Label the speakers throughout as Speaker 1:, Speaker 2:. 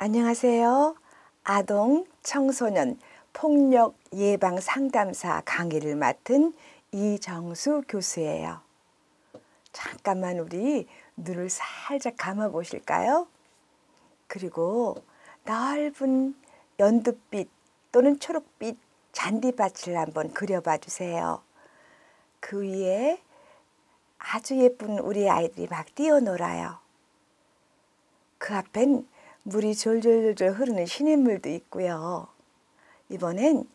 Speaker 1: 안녕하세요. 아동, 청소년, 폭력 예방 상담사 강의를 맡은 이정수 교수예요. 잠깐만 우리 눈을 살짝 감아 보실까요? 그리고 넓은 연두빛 또는 초록빛 잔디밭을 한번 그려봐 주세요. 그 위에 아주 예쁜 우리 아이들이 막 뛰어놀아요. 그 앞엔 물이 졸졸졸 흐르는 시냇물도 있고요. 이번엔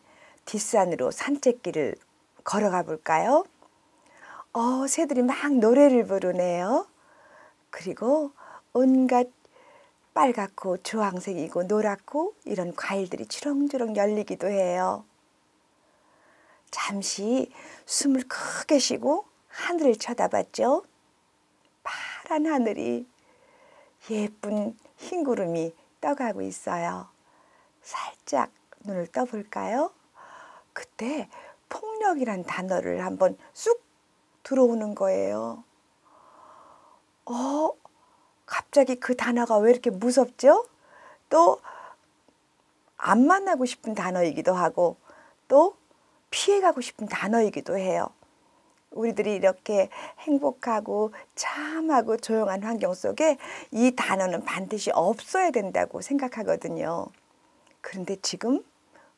Speaker 1: 뒷산으로 산책길을 걸어가 볼까요? 새들이 막 노래를 부르네요. 그리고 온갖 빨갛고 주황색이고 노랗고 이런 과일들이 주렁주렁 열리기도 해요. 잠시 숨을 크게 쉬고 하늘을 쳐다봤죠. 파란 하늘이 예쁜 흰 구름이 떠가고 있어요. 살짝 눈을 떠볼까요? 그때 폭력이란 단어를 한번 쑥 들어오는 거예요. 갑자기 그 단어가 왜 이렇게 무섭죠? 또 안 만나고 싶은 단어이기도 하고 또 피해가고 싶은 단어이기도 해요. 우리들이 이렇게 행복하고 참하고 조용한 환경 속에 이 단어는 반드시 없어야 된다고 생각하거든요. 그런데 지금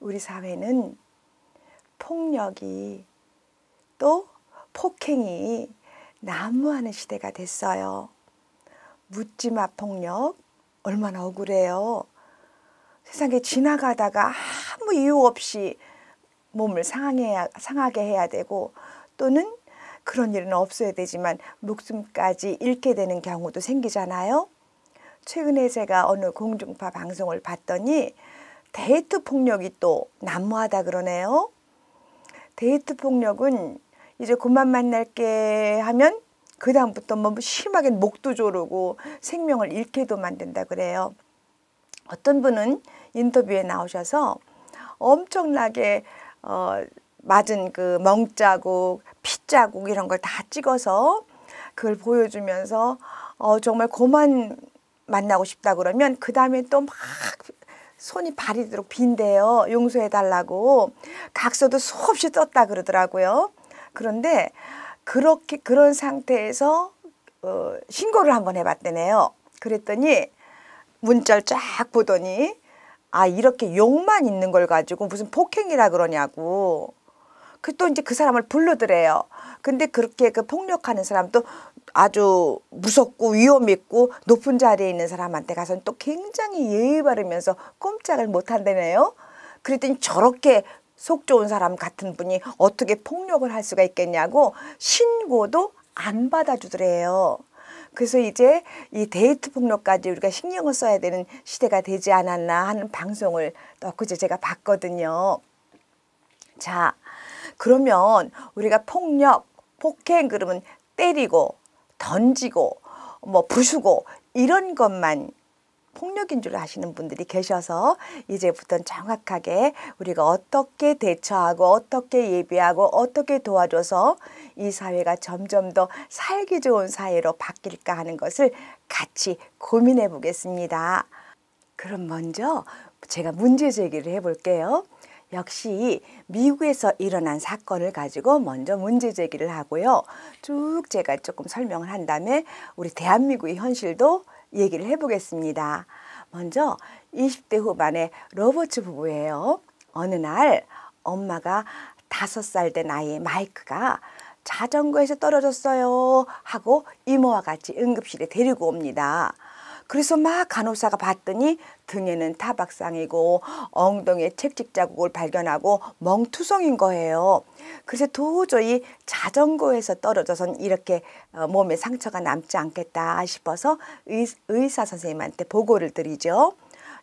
Speaker 1: 우리 사회는 폭력이 또 폭행이 난무하는 시대가 됐어요. 묻지마 폭력 얼마나 억울해요. 세상에 지나가다가 아무 이유 없이 몸을 상하게 해야 되고 또는 그런 일은 없어야 되지만 목숨까지 잃게 되는 경우도 생기잖아요. 최근에 제가 어느 공중파 방송을 봤더니 데이트 폭력이 또 난무하다 그러네요. 데이트 폭력은 이제 그만 만날게 하면 그 다음부터 뭐 심하게 목도 조르고 생명을 잃게도 만든다 그래요. 어떤 분은 인터뷰에 나오셔서 엄청나게 맞은 그 멍자국, 피자국 이런 걸 다 찍어서 그걸 보여주면서 정말 그만 만나고 싶다 그러면 그 다음에 또 막 손이 발이도록 빈대요. 용서해달라고. 각서도 수없이 썼다 그러더라고요. 그런데 그런 상태에서 신고를 한번 해봤대네요. 그랬더니 문자를 쫙 보더니 이렇게 욕만 있는 걸 가지고 무슨 폭행이라 그러냐고. 또 이제 그 사람을 부르더래요. 근데 그렇게 그 폭력하는 사람도 아주 무섭고 위험 있고 높은 자리에 있는 사람한테 가서는 또 굉장히 예의 바르면서 꼼짝을 못 한다네요. 그랬더니 저렇게 속 좋은 사람 같은 분이 어떻게 폭력을 할 수가 있겠냐고 신고도 안 받아주더래요. 그래서 이제 이 데이트 폭력까지 우리가 신경을 써야 되는 시대가 되지 않았나 하는 방송을 엊그제 제가 봤거든요. 자, 그러면 우리가 폭력, 폭행 그러면 때리고 던지고 뭐 부수고 이런 것만 폭력인 줄 아시는 분들이 계셔서 이제부터는 정확하게 우리가 어떻게 대처하고 어떻게 예비하고 어떻게 도와줘서 이 사회가 점점 더 살기 좋은 사회로 바뀔까 하는 것을 같이 고민해 보겠습니다. 그럼 먼저 제가 문제 제기를 해 볼게요. 역시 미국에서 일어난 사건을 가지고 먼저 문제 제기를 하고요. 쭉 제가 조금 설명을 한 다음에 우리 대한민국의 현실도 얘기를 해보겠습니다. 먼저 20대 후반의 로버츠 부부예요. 어느 날 엄마가 5살 된 아이의 마이크가 자전거에서 떨어졌어요 하고 이모와 같이 응급실에 데리고 옵니다. 그래서 막 간호사가 봤더니 등에는 타박상이고 엉덩이에 채찍 자국을 발견하고 멍투성인 거예요. 그래서 도저히 자전거에서 떨어져선 이렇게 몸에 상처가 남지 않겠다 싶어서 의사 선생님한테 보고를 드리죠.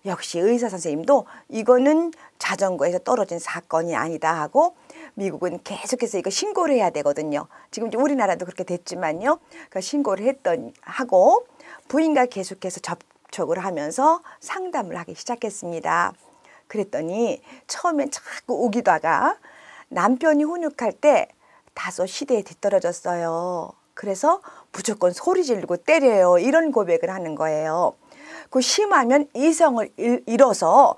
Speaker 1: 역시 의사 선생님도 이거는 자전거에서 떨어진 사건이 아니다 하고 미국은 계속해서 이거 신고를 해야 되거든요. 지금 우리나라도 그렇게 됐지만요. 그러니까 신고를 하고 부인과 계속해서 접촉을 하면서 상담을 하기 시작했습니다. 그랬더니 처음엔 자꾸 우기다가 남편이 훈육할 때 다소 시대에 뒤떨어졌어요. 그래서 무조건 소리 지르고 때려요. 이런 고백을 하는 거예요. 그 심하면 이성을 잃어서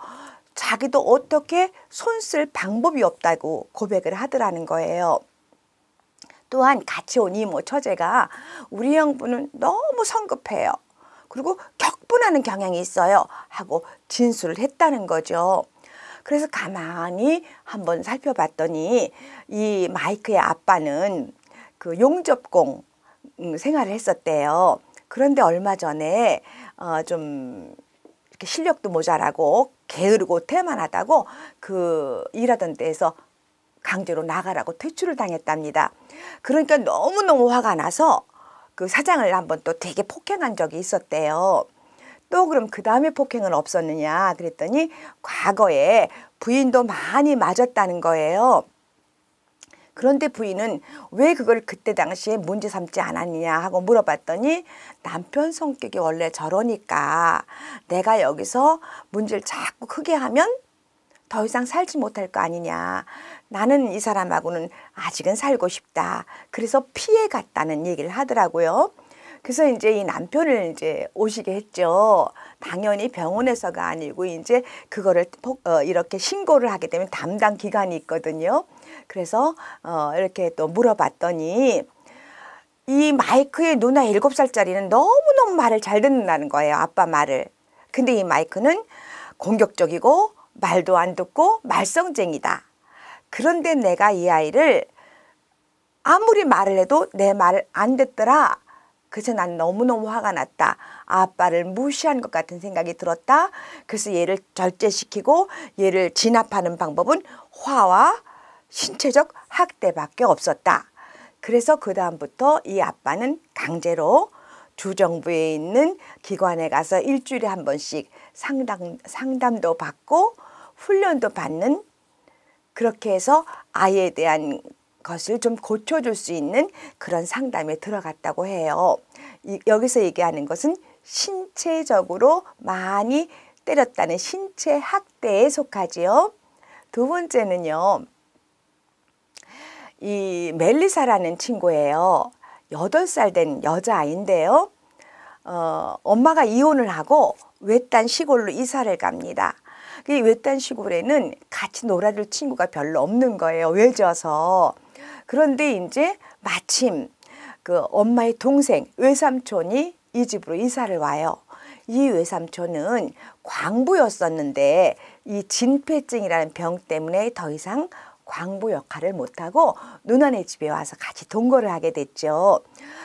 Speaker 1: 자기도 어떻게 손 쓸 방법이 없다고 고백을 하더라는 거예요. 또한 같이 온 이모 처제가 우리 형부는 너무 성급해요. 그리고 격분하는 경향이 있어요. 하고 진술을 했다는 거죠. 그래서 가만히 한번 살펴봤더니 이 마이크의 아빠는 그 용접공 생활을 했었대요. 그런데 얼마 전에 좀 이렇게 실력도 모자라고 게으르고 태만하다고 그 일하던 데에서 강제로 나가라고 퇴출을 당했답니다. 그러니까 너무너무 화가 나서 그 사장을 한번 또 되게 폭행한 적이 있었대요. 또 그럼 그 다음에 폭행은 없었느냐 그랬더니 과거에 부인도 많이 맞았다는 거예요. 그런데 부인은 왜 그걸 그때 당시에 문제 삼지 않았느냐 하고 물어봤더니 남편 성격이 원래 저러니까 내가 여기서 문제를 자꾸 크게 하면 더 이상 살지 못할 거 아니냐. 나는 이 사람하고는 아직은 살고 싶다. 그래서 피해 갔다는 얘기를 하더라고요. 그래서 이제 이 남편을 이제 오시게 했죠. 당연히 병원에서가 아니고 이제 그거를 이렇게 신고를 하게 되면 담당 기관이 있거든요. 그래서 이렇게 또 물어봤더니 이 마이크의 누나 7살짜리는 너무너무 말을 잘 듣는다는 거예요. 아빠 말을. 근데 이 마이크는 공격적이고 말도 안 듣고 말썽쟁이다. 그런데 내가 이 아이를 아무리 말을 해도 내 말을 안 듣더라. 그래서 난 너무너무 화가 났다. 아빠를 무시한 것 같은 생각이 들었다. 그래서 얘를 절제시키고 얘를 진압하는 방법은 화와 신체적 학대밖에 없었다. 그래서 그 다음부터 이 아빠는 강제로 주정부에 있는 기관에 가서 일주일에 한 번씩 상담도 받고 훈련도 받는, 그렇게 해서 아이에 대한 것을 좀 고쳐줄 수 있는 그런 상담에 들어갔다고 해요. 여기서 얘기하는 것은 신체적으로 많이 때렸다는 신체 학대에 속하지요. 두 번째는요. 이 멜리사라는 친구예요. 8살 된 여자아이인데요. 엄마가 이혼을 하고 외딴 시골로 이사를 갑니다. 이 외딴 시골에는 같이 놀아줄 친구가 별로 없는 거예요. 외져서. 그런데 이제 마침 그 엄마의 동생 외삼촌이 이 집으로 이사를 와요. 이 외삼촌은 광부였었는데 이 진폐증이라는 병 때문에 더 이상 광부 역할을 못하고 누나네 집에 와서 같이 동거를 하게 됐죠.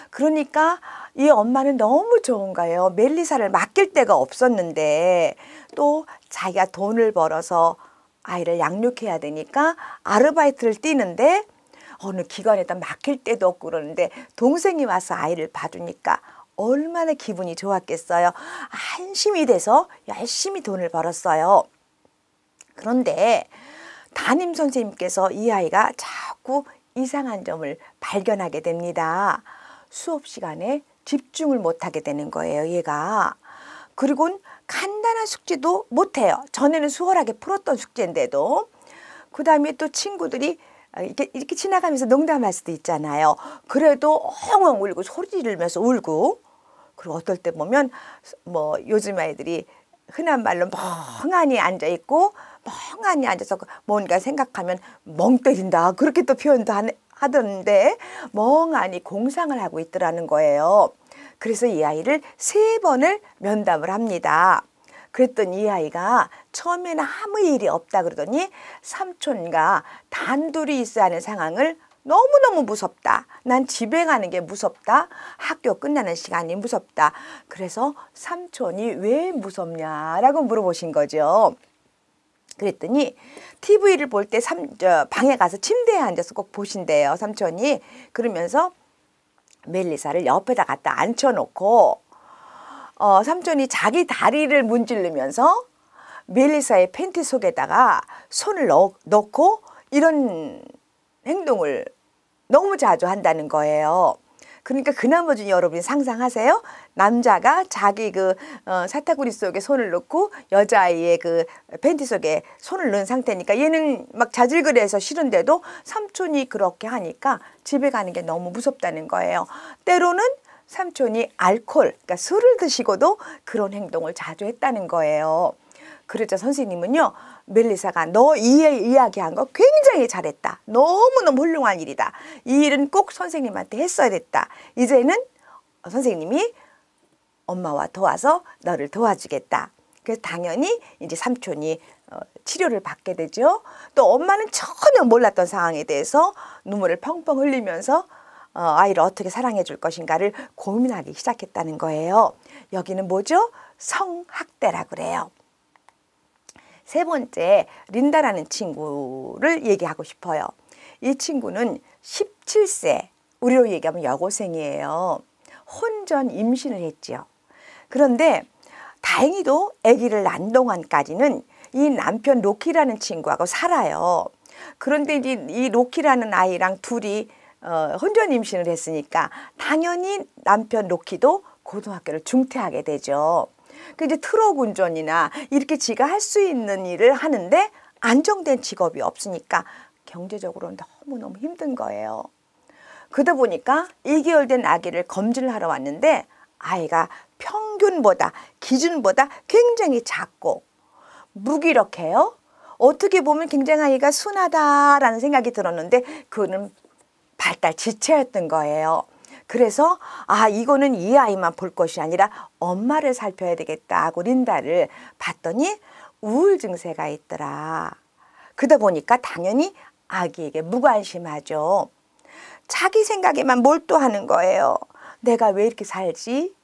Speaker 1: 그러니까 이 엄마는 너무 좋은 거예요. 멜리사를 맡길 데가 없었는데 또 자기가 돈을 벌어서 아이를 양육해야 되니까 아르바이트를 뛰는데 어느 기관에다 맡길 데도 없고 그러는데 동생이 와서 아이를 봐주니까 얼마나 기분이 좋았겠어요. 안심이 돼서 열심히 돈을 벌었어요. 그런데 담임 선생님께서 이 아이가 자꾸 이상한 점을 발견하게 됩니다. 수업 시간에 집중을 못하게 되는 거예요, 얘가. 그리고 간단한 숙제도 못해요. 전에는 수월하게 풀었던 숙제인데도. 그 다음에 또 친구들이 이렇게 지나가면서 농담할 수도 있잖아요. 그래도 엉엉 울고 소리 지르면서 울고. 그리고 어떨 때 보면 뭐 요즘 아이들이 흔한 말로 멍하니 앉아있고 멍하니 앉아서 뭔가 생각하면 멍 때린다. 그렇게 또 표현도 하던데 멍하니 공상을 하고 있더라는 거예요. 그래서 이 아이를 3번을 면담을 합니다. 그랬더니 이 아이가 처음에는 아무 일이 없다 그러더니 삼촌과 단둘이 있어야 하는 상황을 너무너무 무섭다. 난 집에 가는 게 무섭다. 학교 끝나는 시간이 무섭다. 그래서 삼촌이 왜 무섭냐라고 물어보신 거죠. 그랬더니 TV를 볼 때 방에 가서 침대에 앉아서 꼭 보신대요. 삼촌이. 그러면서 멜리사를 옆에다 갖다 앉혀놓고 삼촌이 자기 다리를 문지르면서 멜리사의 팬티 속에다가 손을 넣고 이런 행동을 너무 자주 한다는 거예요. 그러니까 그 나머지 여러분이 상상하세요? 남자가 자기 그 사타구니 속에 손을 넣고 여자아이의 그 팬티 속에 손을 넣은 상태니까 얘는 막 자질그레해서 싫은데도 삼촌이 그렇게 하니까 집에 가는 게 너무 무섭다는 거예요. 때로는 삼촌이 알코올, 그러니까 술을 드시고도 그런 행동을 자주 했다는 거예요. 그러자 선생님은요, 멜리사가 너 이야기한 거 굉장히 잘했다. 너무너무 훌륭한 일이다. 이 일은 꼭 선생님한테 했어야 됐다. 이제는 선생님이 엄마와 도와서 너를 도와주겠다. 그래서 당연히 이제 삼촌이 치료를 받게 되죠. 또 엄마는 전혀 몰랐던 상황에 대해서 눈물을 펑펑 흘리면서 아이를 어떻게 사랑해 줄 것인가를 고민하기 시작했다는 거예요. 여기는 뭐죠? 성학대라고 그래요. 세 번째, 린다라는 친구를 얘기하고 싶어요. 이 친구는 17세, 우리로 얘기하면 여고생이에요. 혼전 임신을 했지요. 그런데 다행히도 아기를 낳은 동안까지는 이 남편 로키라는 친구하고 살아요. 그런데 이제 이 로키라는 아이랑 둘이 혼전 임신을 했으니까 당연히 남편 로키도 고등학교를 중퇴하게 되죠. 그 이제 트럭 운전이나 이렇게 지가 할 수 있는 일을 하는데 안정된 직업이 없으니까 경제적으로 너무너무 힘든 거예요. 그러다 보니까 2개월 된 아기를 검진을 하러 왔는데 아이가 평균보다, 기준보다 굉장히 작고 무기력해요. 어떻게 보면 굉장히 아이가 순하다라는 생각이 들었는데 그거는 발달 지체였던 거예요. 그래서 이거는 이 아이만 볼 것이 아니라 엄마를 살펴야 되겠다 하고 린다를 봤더니 우울 증세가 있더라. 그러다 보니까 당연히 아기에게 무관심하죠. 자기 생각에만 몰두하는 거예요. 내가 왜 이렇게 살지?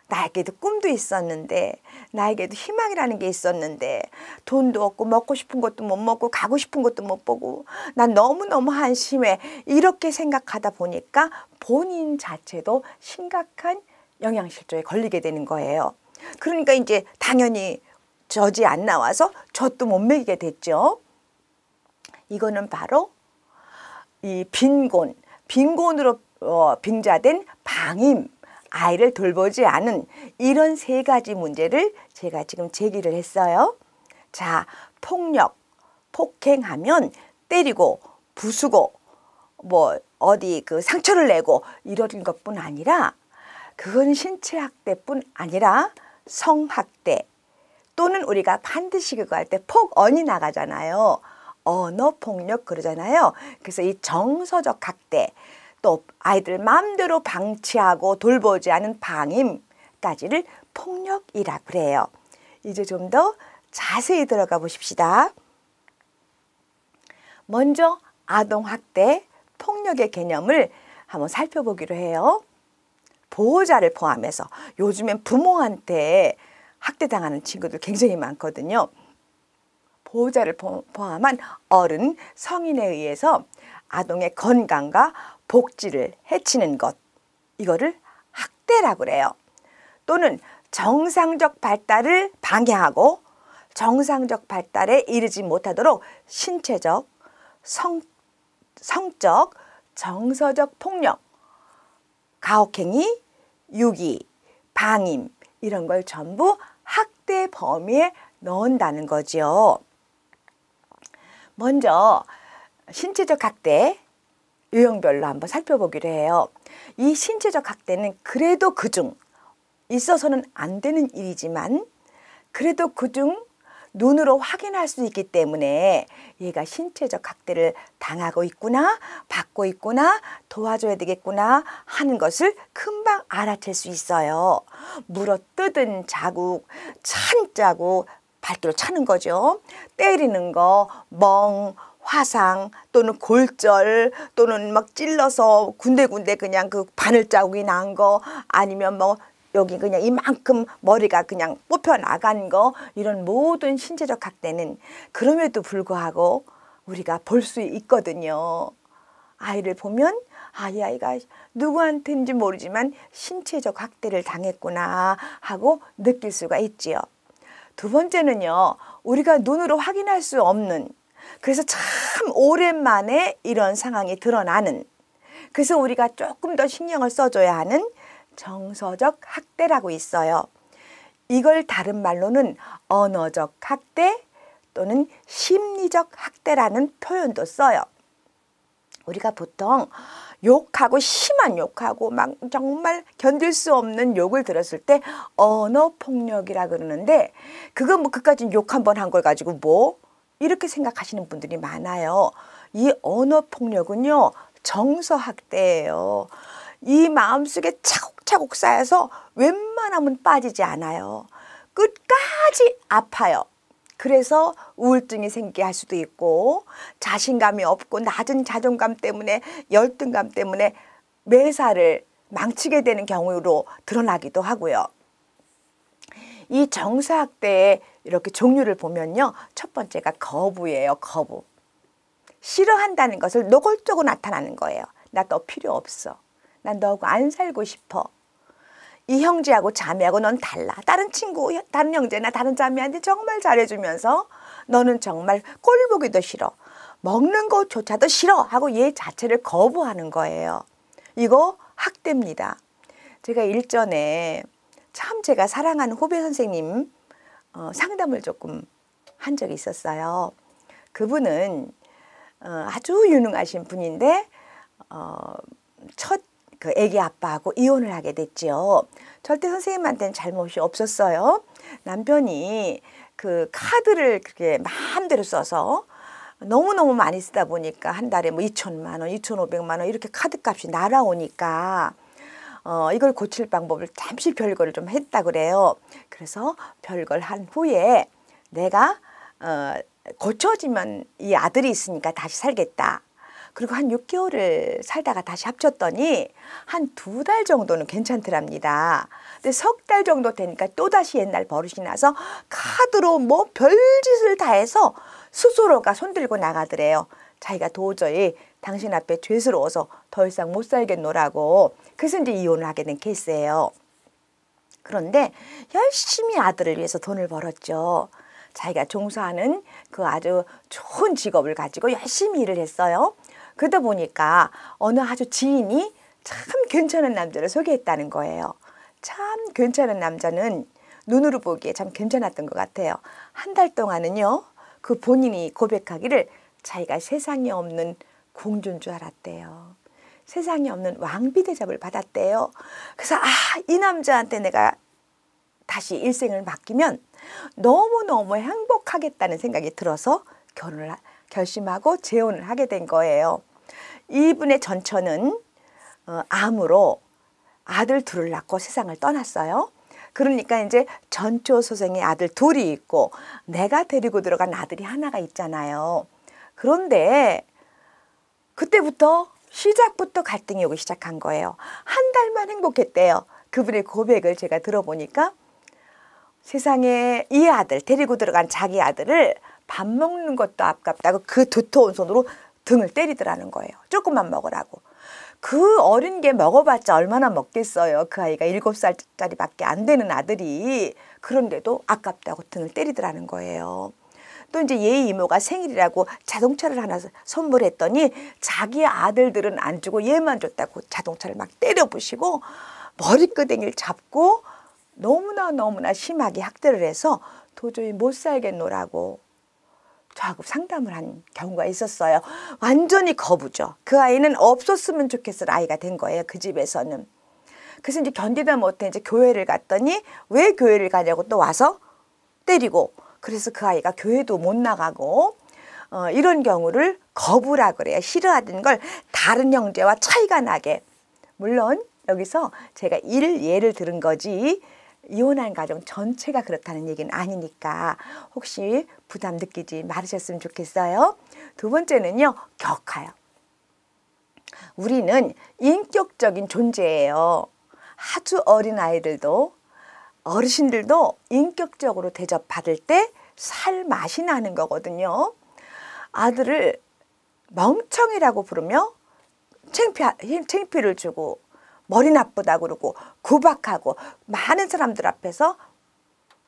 Speaker 1: 나에게도 꿈도 있었는데, 나에게도 희망이라는 게 있었는데, 돈도 없고 먹고 싶은 것도 못 먹고 가고 싶은 것도 못 보고 난 너무너무 한심해. 이렇게 생각하다 보니까 본인 자체도 심각한 영양실조에 걸리게 되는 거예요. 그러니까 이제 당연히 젖이 안 나와서 젖도 못 먹이게 됐죠. 이거는 바로 이 빈곤으로 빙자된 방임, 아이를 돌보지 않은 이런 세 가지 문제를 제가 지금 제기를 했어요. 자, 폭행하면 때리고 부수고 어디 상처를 내고 이런 것뿐 아니라 그건 신체 학대뿐 아니라 성학대 또는 우리가 반드시 그거 할 때 폭언이 나가잖아요. 언어폭력 그러잖아요. 그래서 이 정서적 학대 또 아이들 마음대로 방치하고 돌보지 않은 방임까지를 폭력이라고 그래요. 이제 좀 더 자세히 들어가 보십시다. 먼저 아동학대, 폭력의 개념을 한번 살펴보기로 해요. 보호자를 포함해서 요즘엔 부모한테 학대당하는 친구들 굉장히 많거든요. 보호자를 포함한 어른, 성인에 의해서 아동의 건강과 복지를 해치는 것, 이거를 학대라고 그래요. 또는 정상적 발달을 방해하고 정상적 발달에 이르지 못하도록 신체적, 성적, 정서적 폭력, 가혹행위, 유기, 방임 이런 걸 전부 학대 범위에 넣는다는 거죠. 먼저 신체적 학대 유형별로 한번 살펴보기로 해요. 이 신체적 학대는 그래도 그중 있어서는 안 되는 일이지만 그래도 그중 눈으로 확인할 수 있기 때문에 얘가 신체적 학대를 당하고 있구나, 받고 있구나, 도와줘야 되겠구나 하는 것을 금방 알아챌 수 있어요. 물어뜯은 자국, 찬 자국, 발기로 차는 거죠. 때리는 거, 화상 또는 골절 또는 막 찔러서 군데군데 그냥 그 바늘 자국이 난 거 아니면 여기 그냥 이만큼 머리가 그냥 뽑혀 나간 거 이런 모든 신체적 학대는 그럼에도 불구하고 우리가 볼 수 있거든요. 아이를 보면 이 아이가 누구한테인지 모르지만 신체적 학대를 당했구나 하고 느낄 수가 있지요. 두 번째는요. 우리가 눈으로 확인할 수 없는 그래서 참 오랜만에 이런 상황이 드러나는 그래서 우리가 조금 더 신경을 써줘야 하는 정서적 학대라고 있어요. 이걸 다른 말로는 언어적 학대 또는 심리적 학대라는 표현도 써요. 우리가 보통 욕하고 심한 욕하고 막 정말 견딜 수 없는 욕을 들었을 때 언어폭력이라 그러는데 그거 뭐 그까지 욕 한 번 한 걸 가지고 뭐 이렇게 생각하시는 분들이 많아요. 이 언어폭력은요 정서학대예요. 이 마음속에 차곡차곡 쌓여서 웬만하면 빠지지 않아요. 끝까지 아파요. 그래서 우울증이 생기게 할 수도 있고 자신감이 없고 낮은 자존감 때문에 열등감 때문에 매사를 망치게 되는 경우로 드러나기도 하고요. 이 정서학대의 이렇게 종류를 보면요. 첫 번째가 거부예요. 거부. 싫어한다는 것을 노골적으로 나타나는 거예요. 나 너 필요 없어. 난 너하고 안 살고 싶어. 이 형제하고 자매하고 넌 달라. 다른 친구, 다른 형제나 다른 자매한테 정말 잘해주면서 너는 정말 꼴 보기도 싫어. 먹는 것조차도 싫어 하고 얘 자체를 거부하는 거예요. 이거 학대입니다. 제가 일전에 참 제가 사랑하는 후배 선생님 상담을 조금 한 적이 있었어요. 그분은 아주 유능하신 분인데 첫 그 아기 아빠하고 이혼을 하게 됐죠. 절대 선생님한테는 잘못이 없었어요. 남편이 그 카드를 그렇게 마음대로 써서 너무너무 많이 쓰다 보니까 한 달에 뭐 2천만 원, 2,500만 원 이렇게 카드값이 날아오니까 이걸 고칠 방법을 잠시 별거를 좀 했다 그래요. 그래서 별걸 한 후에 내가 고쳐지면 이 아들이 있으니까 다시 살겠다. 그리고 한 6개월을 살다가 다시 합쳤더니 한 2달 정도는 괜찮더랍니다. 근데 3달 정도 되니까 또다시 옛날 버릇이 나서 카드로 뭐 별짓을 다 해서 스스로가 손들고 나가더래요. 자기가 도저히 당신 앞에 죄스러워서 더 이상 못 살겠노라고. 그래서 이제 이혼을 하게 된 케이스예요. 그런데 열심히 아들을 위해서 돈을 벌었죠. 자기가 종사하는 그 아주 좋은 직업을 가지고 열심히 일을 했어요. 그러다 보니까 어느 아주 지인이 참 괜찮은 남자를 소개했다는 거예요. 참 괜찮은 남자는 눈으로 보기에 참 괜찮았던 것 같아요. 한 달 동안은요. 그 본인이 고백하기를 자기가 세상에 없는 공주인 줄 알았대요. 세상에 없는 왕비 대접을 받았대요. 그래서 이 남자한테 내가 다시 일생을 맡기면 너무너무 행복하겠다는 생각이 들어서 결혼을 결심하고 재혼을 하게 된 거예요. 이분의 전처는 암으로 아들 둘을 낳고 세상을 떠났어요. 그러니까 이제 전초 소생의 아들 둘이 있고 내가 데리고 들어간 아들이 하나가 있잖아요. 그런데 그때부터 시작부터 갈등이 오기 시작한 거예요. 한 달만 행복했대요. 그분의 고백을 제가 들어보니까 세상에 이 아들 데리고 들어간 자기 아들을 밥 먹는 것도 아깝다고 그 두터운 손으로 등을 때리더라는 거예요. 조금만 먹으라고. 그 어린 게 먹어봤자 얼마나 먹겠어요. 그 아이가 7살짜리밖에 안 되는 아들이. 그런데도 아깝다고 등을 때리더라는 거예요. 또 이제 얘 이모가 생일이라고 자동차를 하나 선물했더니 자기 아들들은 안 주고 얘만 줬다고 자동차를 막 때려 부시고 머리끄댕이를 잡고 너무나 심하게 학대를 해서 도저히 못 살겠노라고 저하고 상담을 한 경우가 있었어요. 완전히 거부죠. 그 아이는 없었으면 좋겠을 아이가 된 거예요. 그 집에서는. 그래서 이제 견디다 못해 이제 교회를 갔더니 왜 교회를 가냐고 또 와서 때리고 그래서 그 아이가 교회도 못 나가고 이런 경우를 거부라 그래요. 싫어하던 걸 다른 형제와 차이가 나게. 물론 여기서 제가 예를 들은 거지 이혼한 가정 전체가 그렇다는 얘기는 아니니까 혹시 부담 느끼지 말으셨으면 좋겠어요. 두 번째는요. 격하요. 우리는 인격적인 존재예요. 아주 어린 아이들도 어르신들도 인격적으로 대접받을 때 살 맛이 나는 거거든요. 아들을 멍청이라고 부르며 창피를 주고 머리 나쁘다 그러고 구박하고 많은 사람들 앞에서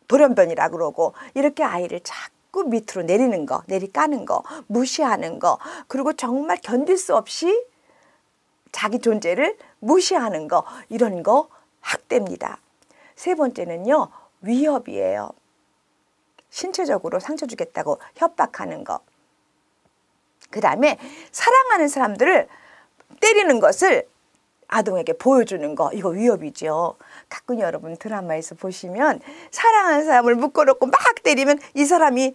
Speaker 1: 돌연변이라 그러고 이렇게 아이를 자꾸 밑으로 내리는 거, 내리까는 거, 무시하는 거 그리고 정말 견딜 수 없이 자기 존재를 무시하는 거 이런 거 학대입니다. 세 번째는요. 위협이에요. 신체적으로 상처 주겠다고 협박하는 거. 그 다음에 사랑하는 사람들을 때리는 것을 아동에게 보여주는 거, 이거 위협이죠. 가끔 여러분 드라마에서 보시면 사랑하는 사람을 묶어놓고 막 때리면 이 사람이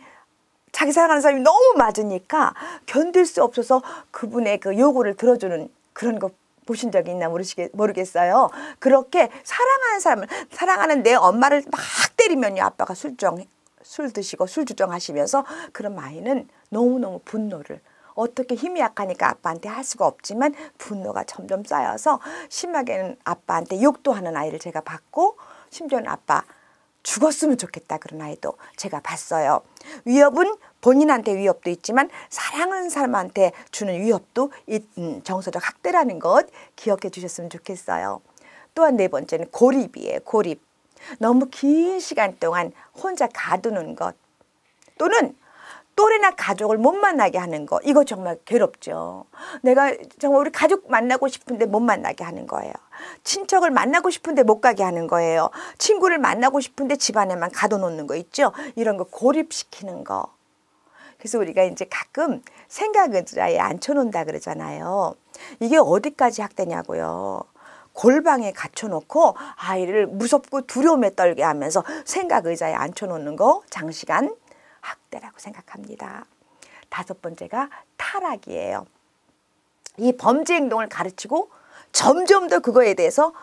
Speaker 1: 자기 사랑하는 사람이 너무 맞으니까 견딜 수 없어서 그분의 그 요구를 들어주는 그런 거 보신 적이 있나 모르겠어요. 그렇게 사랑하는 사람을, 사랑하는 내 엄마를 막 때리면요, 아빠가 술 드시고 술 주정하시면서 그런 아이는 너무너무 분노를, 어떻게 힘이 약하니까 아빠한테 할 수가 없지만 분노가 점점 쌓여서 심하게는 아빠한테 욕도 하는 아이를 제가 봤고, 심지어는 아빠 죽었으면 좋겠다 그런 아이도 제가 봤어요. 위협은 본인한테 위협도 있지만 사랑하는 사람한테 주는 위협도 정서적 학대라는 것 기억해 주셨으면 좋겠어요. 또한 네 번째는 고립이에요. 고립. 너무 긴 시간 동안 혼자 가두는 것, 또는 또래나 가족을 못 만나게 하는 거, 이거 정말 괴롭죠. 내가 정말 우리 가족 만나고 싶은데 못 만나게 하는 거예요. 친척을 만나고 싶은데 못 가게 하는 거예요. 친구를 만나고 싶은데 집안에만 가둬놓는 거 있죠. 이런 거 고립시키는 거. 그래서 우리가 이제 가끔 생각 의자에 앉혀놓는다 그러잖아요. 이게 어디까지 학대냐고요. 골방에 갇혀놓고 아이를 무섭고 두려움에 떨게 하면서 생각 의자에 앉혀놓는 거 장시간 학대라고 생각합니다. 다섯 번째가 타락이에요. 이 범죄 행동을 가르치고 점점 더 그거에 대해서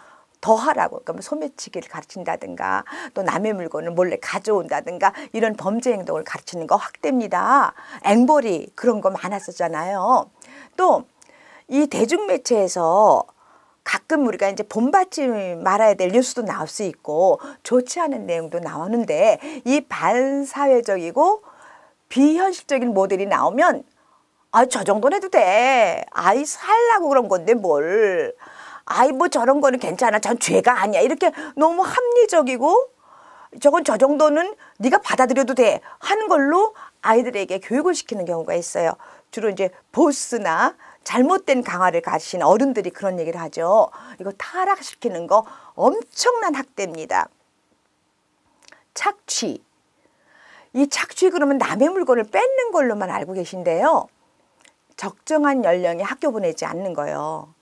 Speaker 1: 더 하라고, 그러니까 소매치기를 가르친다든가 또 남의 물건을 몰래 가져온다든가 이런 범죄 행동을 가르치는 거 학대입니다. 앵벌이 그런 거 많았었잖아요. 또 이 대중매체에서 가끔 우리가 이제 본받지 말아야 될 뉴스도 나올 수 있고 좋지 않은 내용도 나오는데, 이 반사회적이고 비현실적인 모델이 나오면 저 정도는 해도 돼. 아이 살라고 그런 건데 뭘. 아이 뭐 저런 거는 괜찮아. 전 죄가 아니야. 이렇게 너무 합리적이고 저건 저 정도는 네가 받아들여도 돼 하는 걸로 아이들에게 교육을 시키는 경우가 있어요. 주로 이제 보스나 잘못된 강화를 가신 어른들이 그런 얘기를 하죠. 이거 타락시키는 거 엄청난 학대입니다. 착취. 이 착취 그러면 남의 물건을 뺏는 걸로만 알고 계신데요. 적정한 연령에 학교 보내지 않는 거예요.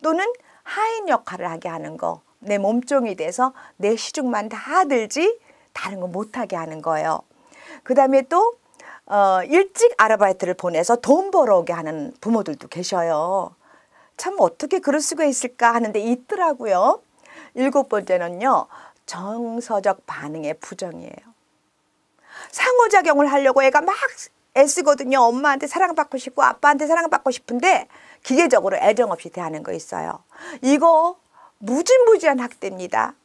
Speaker 1: 또는 하인 역할을 하게 하는 거. 내 몸종이 돼서 내 시중만 다 들지 다른 거 못하게 하는 거예요. 그 다음에 또 일찍 아르바이트를 보내서 돈 벌어오게 하는 부모들도 계셔요. 참 어떻게 그럴 수가 있을까 하는데 있더라고요. 일곱 번째는요, 정서적 반응의 부정이에요. 상호작용을 하려고 애가 막 애쓰거든요. 엄마한테 사랑받고 싶고 아빠한테 사랑받고 싶은데 기계적으로 애정 없이 대하는 거 있어요. 이거 무지무지한 학대입니다.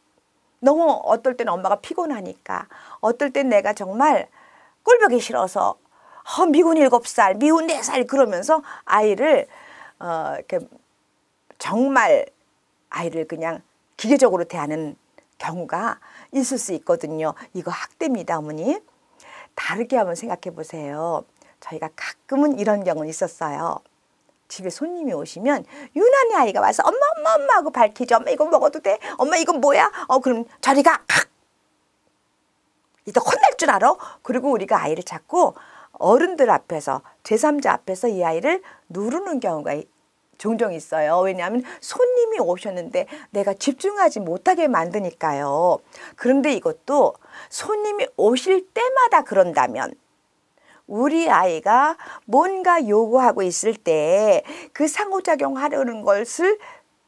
Speaker 1: 너무 어떨 때는 엄마가 피곤하니까, 어떨 땐 내가 정말 꼴보기 싫어서 미운 7살, 미운 4살 그러면서 아이를 이렇게 정말 아이를 그냥 기계적으로 대하는 경우가 있을 수 있거든요. 이거 학대입니다, 어머니. 다르게 한번 생각해 보세요. 저희가 가끔은 이런 경우는 있었어요. 집에 손님이 오시면 유난히 아이가 와서 엄마 엄마 엄마 하고 밝히죠. 엄마 이거 먹어도 돼? 엄마 이건 뭐야? 그럼 저리 가. 이따 혼날 줄 알아? 그리고 우리가 아이를 자꾸 어른들 앞에서, 제3자 앞에서 이 아이를 누르는 경우가 종종 있어요. 왜냐하면 손님이 오셨는데 내가 집중하지 못하게 만드니까요. 그런데 이것도 손님이 오실 때마다 그런다면, 우리 아이가 뭔가 요구하고 있을 때 그 상호작용하려는 것을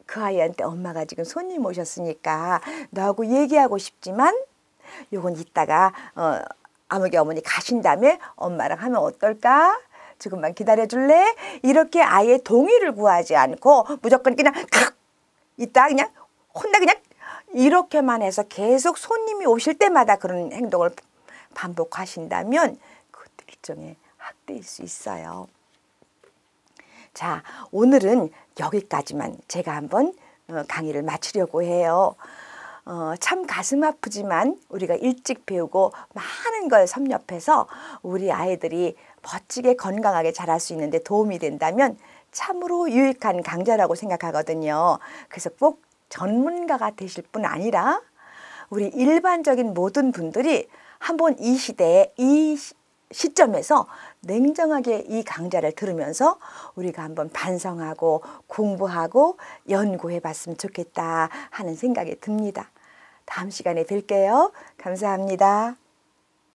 Speaker 1: 그 아이한테 엄마가 지금 손님 오셨으니까 너하고 얘기하고 싶지만 요건 이따가 아무개 어머니 가신 다음에 엄마랑 하면 어떨까? 조금만 기다려줄래? 이렇게 아예 동의를 구하지 않고 무조건 그냥 이따 그냥 혼나 그냥 이렇게만 해서 계속 손님이 오실 때마다 그런 행동을 반복하신다면 그것도 일종의 학대일 수 있어요. 자, 오늘은 여기까지만 제가 한번 강의를 마치려고 해요. 참 가슴 아프지만 우리가 일찍 배우고 많은 걸 섭렵해서 우리 아이들이 멋지게 건강하게 자랄 수 있는데 도움이 된다면 참으로 유익한 강좌라고 생각하거든요. 그래서 꼭 전문가가 되실 뿐 아니라 우리 일반적인 모든 분들이 한번 이 시대에 이 시점에서 냉정하게 이 강좌를 들으면서 우리가 한번 반성하고 공부하고 연구해 봤으면 좋겠다 하는 생각이 듭니다. 다음 시간에 뵐게요. 감사합니다.